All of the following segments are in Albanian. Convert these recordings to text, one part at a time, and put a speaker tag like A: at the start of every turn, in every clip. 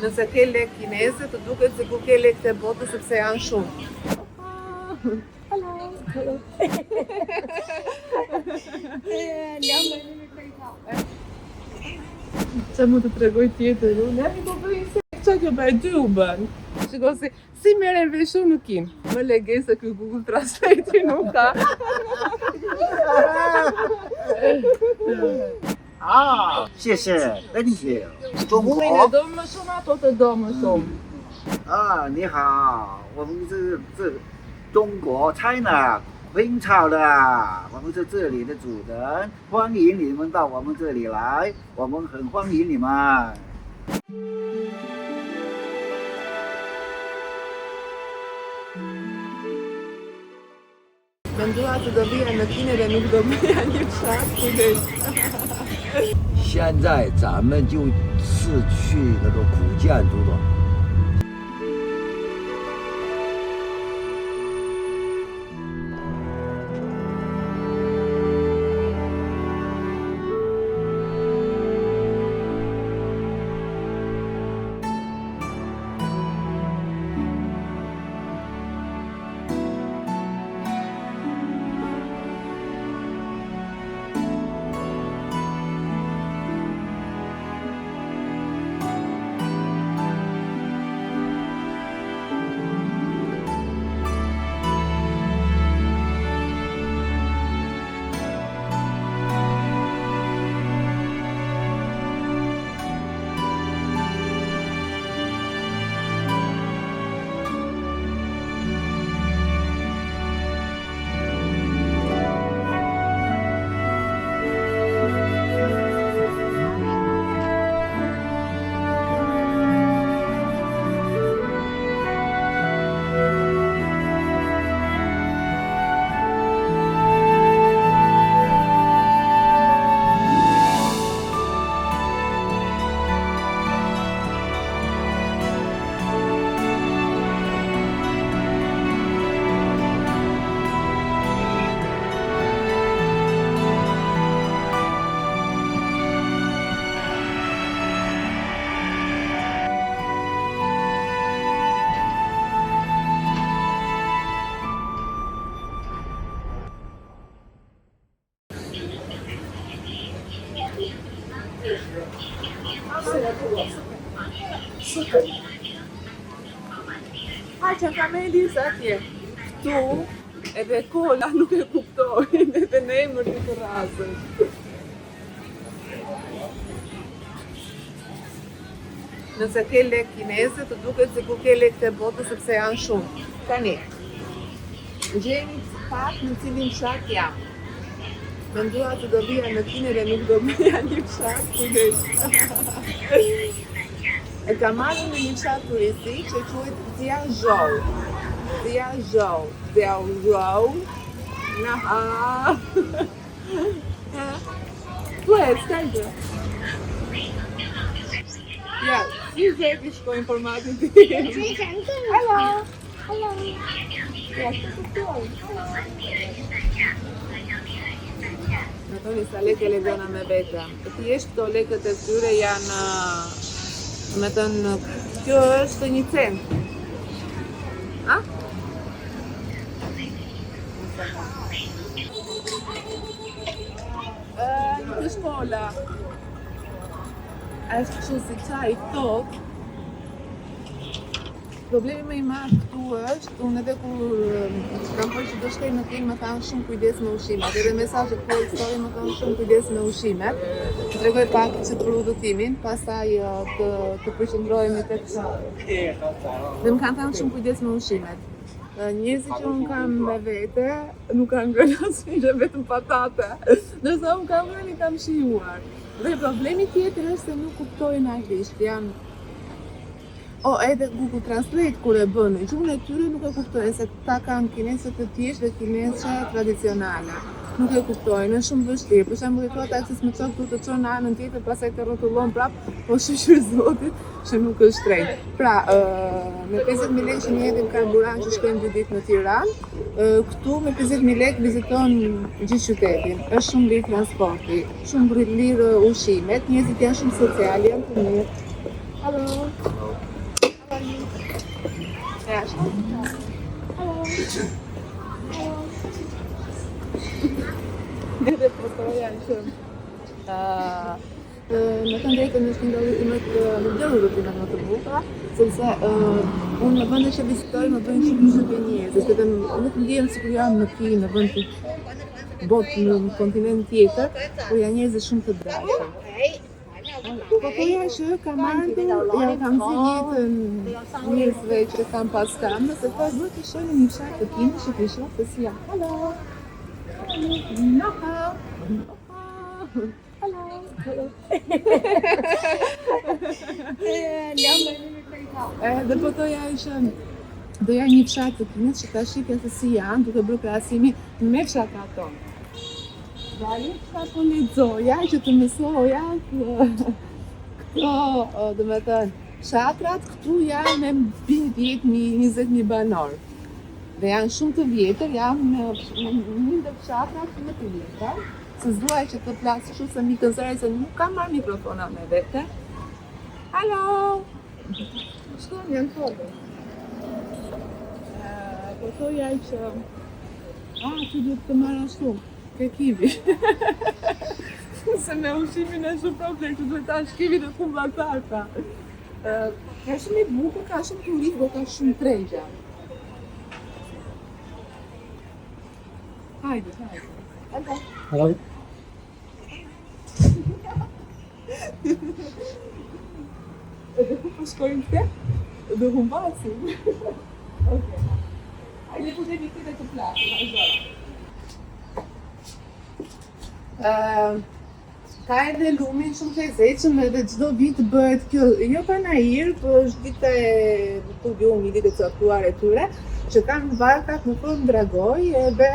A: Nëse ke lek kineze, të duket sikur ke lekët e botës sepse janë shumë. Hello. Qa mu të tregoj tjetër, unë jam i po bëjnë se qa kjo bëjë dy u bënë. Shiko si merren vesh unë nuk kim. Më lege se kjo Google Translate nuk ka.
B: 谢谢，等你姐，中午
A: Unë
B: 好
A: do më shumë apo të do më shumë?
B: 你好，我们这中国 China 清朝的，我们是这里的主人，欢迎你们到我们这里来，我们很欢迎你们。
A: Mendova që do vija në Kinë dhe nuk do bëja një fshat, kujdes.
C: 现在咱们就是去那个古建筑的。
A: Që ka me disë atje, këtu edhe kolla nuk e kuptojnë edhe në emër të razën. Nëse ke lek kineze, të duket sikur ke lekët e botës sepse janë shumë. Tani, gjeni pak në cilin fshat jam. Mendova që do vija në Kinë dhe nuk do bëja një fshat, kujdes. E kam marrë në një fshat turistik që quhet Jiangzhou. Thuaj, s'kajtë. Ja, si zeki shkoj informatin ti. Hello. Ja, që të thuaj. Në toni sa leke lexona me vete. Thjesht këto lekët e tyre janë, me thënë, kjo është një cent. A? Një shkolla. Është kështu si qaj tot. Problemi më i madh këtu është, unë edhe kur kam thënë që do shkoj në Kinë më thanë shumë kujdes me ushqimet, edhe mesazhet po histori më thonë shumë kujdes me ushqimet. Të tregoj pak që për udhëtimin, pastaj të përqendrohemi tek dhe më kanë thënë shumë kujdes me ushqimet. Njerëzit që unë kam me vete nuk kanë ngrënë asnjë, vetëm patate. Ndërsa unë kam ngrënë, kam shijuar. Dhe problemi tjetër është se nuk kuptojnë anglisht, janë edhe Google Translate kur e bën, gjuhën e tyre nuk e kuptojnë se ta kanë kinese të thjeshtë dhe kinese tradicionale. Nuk e kuptojnë, është shumë vështirë. Për shembull, i thua taksis më çon këtu të çon në anën tjetër, pastaj të rrotullon prap, po shqyr zotit që nuk është drejt. Pra, me 50.000 lekë që një jetim karburant që shkojmë 2 ditë në Tiranë, këtu me 50.000 lekë viziton gjithë qytetin. Është shumë lirë transporti, shumë lirë ushqimet, njerëzit janë shumë sociale, janë të mirë. Hello. jashtë. Edhe fotoja që me të drejtën është një rutimet nuk gjë rutimet më të bukura, sepse unë në vende që vizitoj më bëjnë shumë njerëz, sepse nuk ndihem sikur jam në vend të botë në kontinent tjetër, por janë njerëz shumë të dashur. Fotoja që kam ardhur, ja kam zgjedhën njerëzve që kam pas kamerë, se po duhet të shohim një fshat të kinë që të shoh se si janë. Hello. Hello. Dhe fotoja që doja një fshat të kinës që ta shifja se si janë, duke bërë krahasimi me fshatat tonë. Dhe ajo që po lexoja që të mësoja këto, do me thënë, fshatrat këtu janë me 10-20 banor. Dhe janë shumë të vjetër, janë ndër fshatrat më të vjetër. Se zduaj që të plasë shumë se mi kënzare se nuk kam marrë mikrofona me vete. Halo! Shkon, janë foto. Fotoja që... që duhet të marrë ashtu, ke kivi. Se me ushimin e shumë problem, që duhet ta shkivi dhe kumba tarta. Ka shumë i bukur, ka shumë turistë, dhe ka shumë tregja. Hajde.
D: Hello.
A: Edhe ku po shkojmë te? Do humbasim. Okej. Hajde po demi këte të plasë, ka edhe lumin shumë të lezetshëm edhe çdo vit bëhet kjo, jo panair, por është dita e studiumit, ditë e caktuar e tyre, që kanë varkat në formë dragoj edhe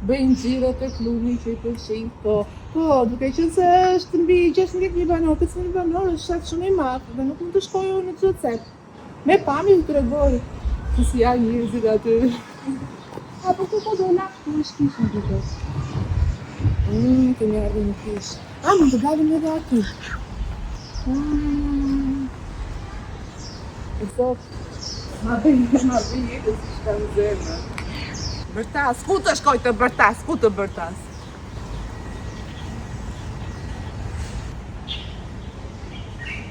A: bëjnë xhiro tek lumi që i pëlqejnë këto. Po, duke qenë se është mbi 16.000 banor, 15.000 banor është fshat shumë i madh dhe nuk mund të shkojë në çdo cep. Me pamje të tregoj se si janë njerëzit aty. Apo këto do na në shkishën duket. Kemi ardhur në kish. Mund të dalim edhe aty. E sot, ma bëjnë jetë si shkam zemër. Bërtas, ku të shkoj të bërtas, ku të bërtas?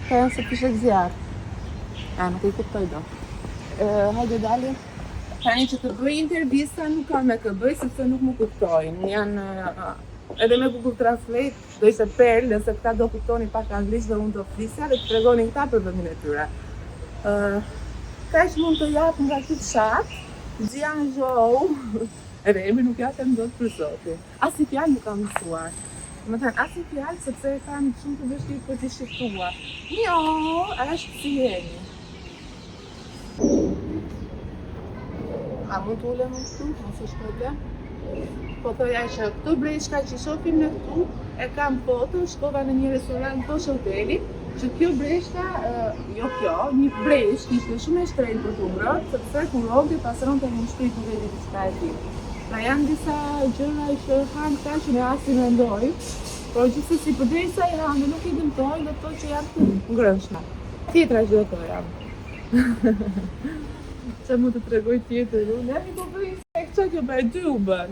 A: Ka janë se pishe zjarë. Nuk i kuptoj do. Hajde dali. Tani që të bëj intervista nuk kam me të bëj, sepse nuk më kuptojnë. Janë... Edhe me Google Translate do ishte perlë, nëse këta do kuptoni pak anglisht dhe unë do flisja dhe të tregonin këta për vendin e tyre. Kaq mund të jap nga ky fshat, Jiangzhou, edhe emri nuk japem dot për zotin. As i fjalë nuk kam mësuar. Më thënë, as i fjalë sepse e kam shumë të vështirë për t'i shiftuar. Jo, është si jeni. A mund t'ulem në këtu, mos e shkojtë? Po thoja që këto breshka që shohim në këtu, e kam foto, shkova në një restorant poshtë hotelit, që kjo breshka, një breshk ishte shumë e shtrenjtë për të ngrënë, sepse kur rondi pasronte në shtëpi ku vedi diçka e tillë. Pra janë disa gjëra që kanë këta që ne as i mendoj, por gjithsesi përderisa janë dhe nuk i dëmtojnë, do të thotë që janë të ngrënshme. Tjetra që do të jam. Që mund të tregoj tjetër, unë jam i po bëj se këta kjo për 2 u bën.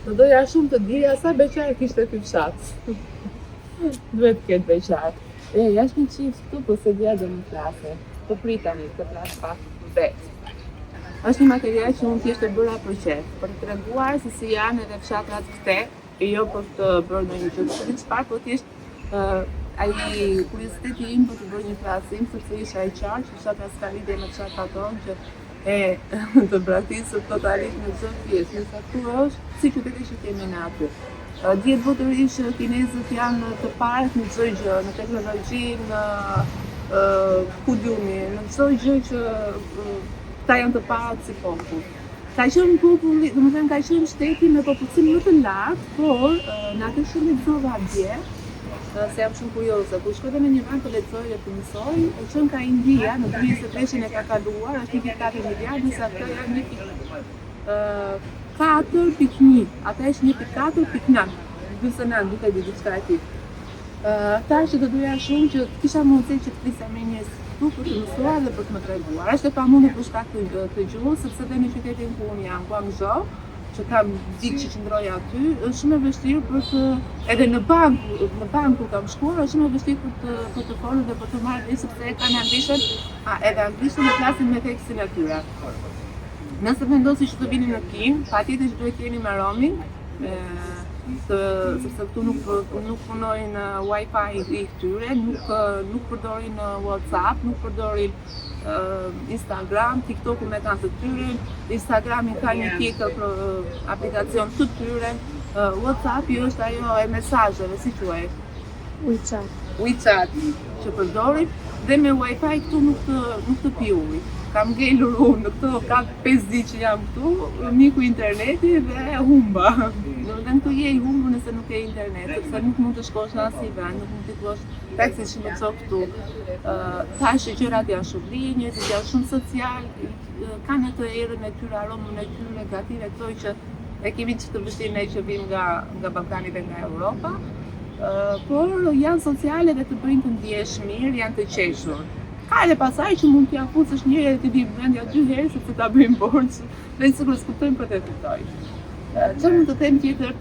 A: Në doja shumë të dija sa beqar kishte ky fshat. Duhet të ketë beqar. Jashtë një qift këtu, po se dja do më flase. Po pritani të flas pak vetë. Është një material që unë thjesht e bëra për qef, për të treguar se si janë edhe fshatrat këte, jo për të bërë në një gjë të çfarë, po thjesht ai kurioziteti im për të bërë një flasim, sepse isha e qartë që fshatrat s'ka lidhje me fshatrat tonë që të braktisë totalisht në çdo pjesë, nësa këtu është si qyteti që kemi në aty. Dihet botërisht që kinezët janë të parët në çdo gjë, në teknologji, në kudiumi, në çdo gjë që ta janë të parët si popull. Ka qenë populli, domethënë ka qenë shteti me popullsi më të lartë, por na ka shumë lexova dje, se jam shumë kurioze. Kur shkoj në një vend të lexoj dhe të mësoj, qenë ka India në 23-shin e ka kaluar, është 1.4 miliardë, nëse ata janë 1.4.1, ata është 1.4.9, 29, duke di diçka e tillë. Thash që do doja shumë që kisha mundësi që të flisa me njerëz këtu për të mësuar dhe për të më treguar. Është e pamundur për shkak të gjuhës, sepse edhe në qytetin ku unë jam, Guangzhou, që kam ditë që qëndroj aty, është shumë e vështirë për të edhe në bank ku kam shkuar, është shumë e vështirë për të folur dhe për të marrë sepse kanë anglishën, edhe anglishën e flasin me tekstin e tyre. Nëse vendosi që të vini në Kin, patjetër që duhet jeni me roaming, sepse këtu nuk punojnë Wi-Fi i këtyre, nuk përdorin WhatsApp, nuk përdorin Instagram, TikTok-u me kanë të tyre, Instagramin ka një tjetër aplikacion të tyre, WhatsApp-i është ajo e mesazheve, si quaj? WeChat që përdorin dhe me Wi-Fi këtu nuk të pi ujë. Kam ngelur unë në këto 5 ditë që jam këtu, miku interneti dhe humba. Dhe këtu je i humbur nëse nuk ke internet, sepse nuk mund të shkosh në asnjë vend, nuk mund të shkosh taksi që më çon këtu. Tash gjërat janë shumë linjë, njerëzit janë shumë social, kanë atë erën e tyre, aromën e tyre negative, këto që e kemi që të vështirë ne që vim nga Ballkani dhe nga Europa. Por janë sociale dhe të bëjnë të ndihesh mirë, janë të qeshur. Ka edhe pasaj që mund t'ja fucësh një herë të di vendja 2 herë sepse ta bëjmë borxh dhe sigurisht kuptojmë për të fitoj. Çfarë mund të them tjetër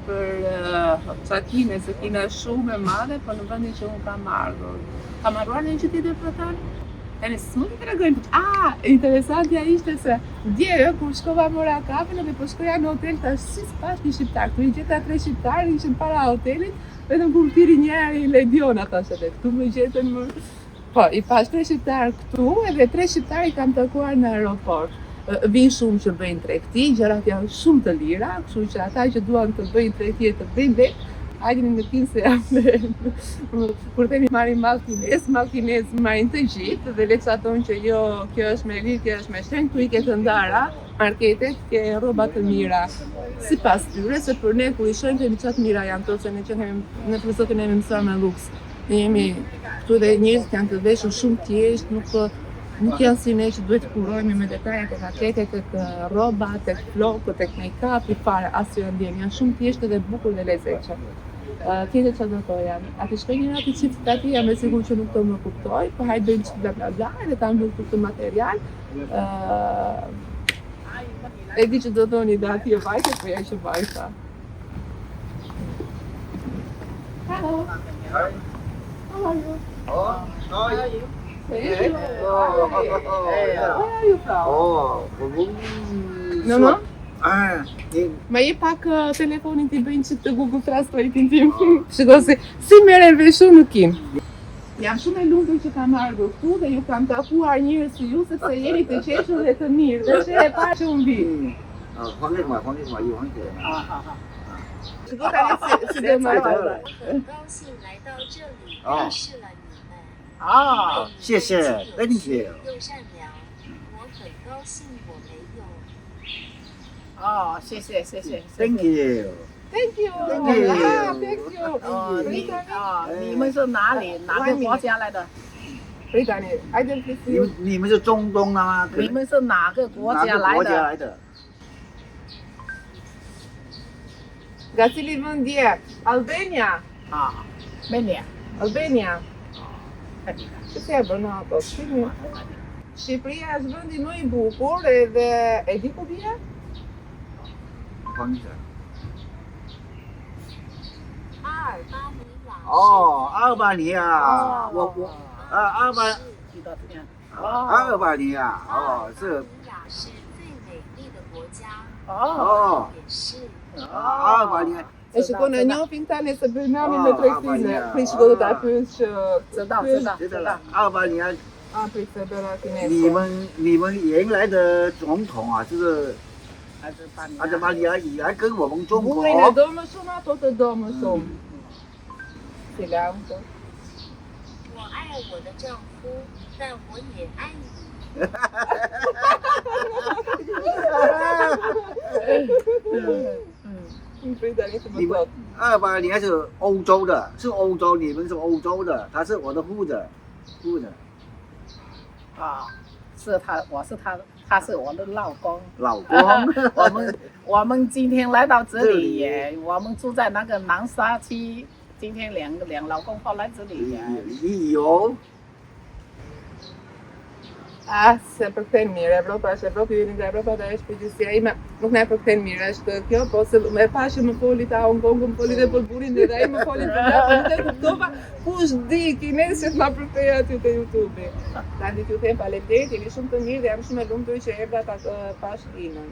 A: për Çakine, se Kina është shumë e madhe, por në vendin që unë kam ardhur. Kam marruar një gjë tjetër për ta? Tani s'mund të tregojmë. Interesantja ishte se dje kur shkova mora kafën dhe po shkoja në hotel tash si s'pash një shqiptar. Kur i gjeta 3 shqiptarë ishin para hotelit, vetëm kur thiri njëri Lediona tash edhe këtu më gjetën më. Po, i pash 3 shqiptarë këtu edhe 3 shqiptarë i kam takuar në aeroport. Vinë shumë që bëjnë tregti, gjërat janë shumë të lira, kështu që ata që duan të bëjnë tregti të bëjnë lek, hajde në Kinë se jam kur themi marrin mall kinez marrin të gjithë dhe le të thonë që jo, kjo është me lirë, kjo është me shenjë, tu i ke të ndara, marketet, ke rroba të mira. Sipas tyre, se për ne kur i shohim se çfarë të mira janë to, se ne që kemi në filozofin e mësuar me luks. Ne jemi këtu dhe njerëzit janë të veshur shumë thjesht, nuk janë si ne që duhet të kurojmë me detaje tek atlete, tek rroba, tek flokë, tek make-up-i fare, asnjë ndjenjë, janë shumë thjeshtë dhe bukur dhe lezetshëm. Tjetër çfarë do thoja? Atë shkoj një natë çift tati, jam e sigurt që nuk do më kuptoj, po hajde bëjmë çfarë bla bla bla, edhe ta mbyll këtë material. E di që do thoni dhe atje vajte, po ja që vajta. Hello.
B: Hi.
A: How are you?
B: Hi.
A: Where are you from?
B: 我们
A: No, no?
B: 你
A: Ma jep pak telefonin t'i bëjnë që të Google Translate-in tim. Shiko si merren vesh unë në Kinë. Jam shumë e lumtur që kam ardhur këtu dhe ju kam takuar njerëz si ju sepse jeni të qeshur dhe të mirë. Dhe është e parë që unë vi.
B: 黄立马，有黄姐。
A: Shiko tani si do më ardhur.
E: 很高兴来到这里认识了你们。
B: 谢谢 ，Thank you。
E: 又善良，我很高兴我没有。
F: 谢谢。
B: Thank you。
A: Thank you.
B: Thank you.
A: Thank you.
F: 你们是哪个国家来的？
A: Brittany, I don't please you.
B: 你们是中东的吗？
F: 你们是哪个国
B: 哪
F: 家来
B: 个国家
F: 的？
B: 来的？
A: Nga cili vend je? Albania.
F: Albania.
A: Albania. Që se e bërë ato? Shqipëria është vendi më i bukur edhe e di ku vje?
B: 黄姐。
E: 阿尔巴尼亚。
B: 哦，阿尔巴尼亚，阿尔巴尼亚，是。
E: 亚是最美丽的国家。也是。
B: 阿尔巴尼亚。
A: E shiko në njohin tani se bëjmë namin me tregtinë. Prit shiko do ta pyes që
F: 知道。
B: 阿尔巴尼亚，
A: prit se bëra kinez.
B: 你们原来的总统啊，就是阿尔巴尼亚以来跟我们中国。
A: Burin e do më shumë ato të do më shumë. Si lam po.
E: 我爱我的丈夫，但我也爱你。
B: 阿尔巴尼亚是欧洲的，是欧洲，你们是欧洲的，他是我的夫人。
F: 是他，我是他，他是我的老公。
B: 老公。
F: 我们今天来到这里，我们住在那个南沙区今天两老公跑来这里
B: 旅游。
A: Se për këtë mirë, Evropa është Evropë, ju jeni nga Evropa dhe është përgjithësia ime, nuk ne për këtë mirë është kjo, po se me pashë më foli ta Hong Kongu, më foli dhe për burin dhe ai më foli për ta, nuk e kuptova kush di kines që t'ma përkthej aty te YouTube. Tani t'ju them faleminderit, jeni shumë të mirë dhe jam shumë e lumtur që erdha ta pash Inën.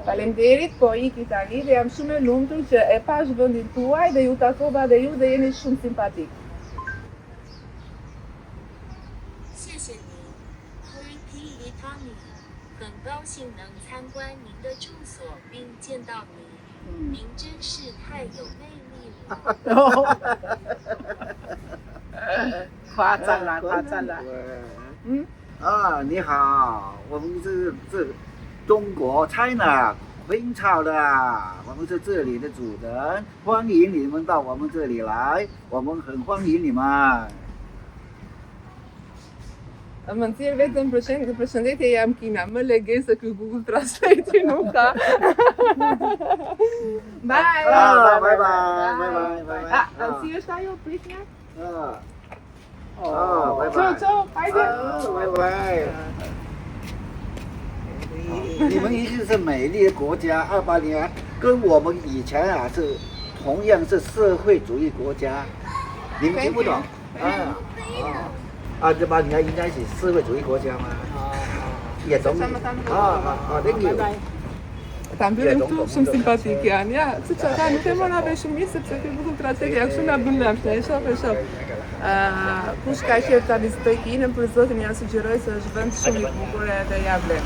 A: Faleminderit, po iki tani dhe jam shumë e lumtur që e pash vendin tuaj dhe ju takova dhe ju dhe jeni shumë simpatik.
E: 谢谢你 Pretty Tommy 很高兴能参观您的住所并见到您，您真是太有魅力了。
F: 夸赞了，夸赞了。
B: 你好，我们是中国 China 昆草的，我们是这里的主人，欢迎你们到我们这里来，我们很欢迎你们。
A: Më nxjerr vetëm përshëndetje jam Kina, më lege se ky Google Translate nuk ka. Bye.
B: Bye bye.
A: Si është ajo pritja?
B: Bye bye.
A: Ciao, hajde.
B: Bye bye. 你们一定是美丽的国家，28年跟我们以前是同样是社会主义国家，你们听不懂？28年应该是社会主义国家吗？也懂。thank you。
A: Ta mbyllim këtu, shumë simpatik janë. Ja, si që ta nuk e mora vesh shumë mirë sepse ky Google Translate ja kështu na bën lëmshë. E shoh. Kush ka qejf ta vizitoj Kinën, për zotin ja sugjeroj se është vend shumë i bukur edhe ja vlen.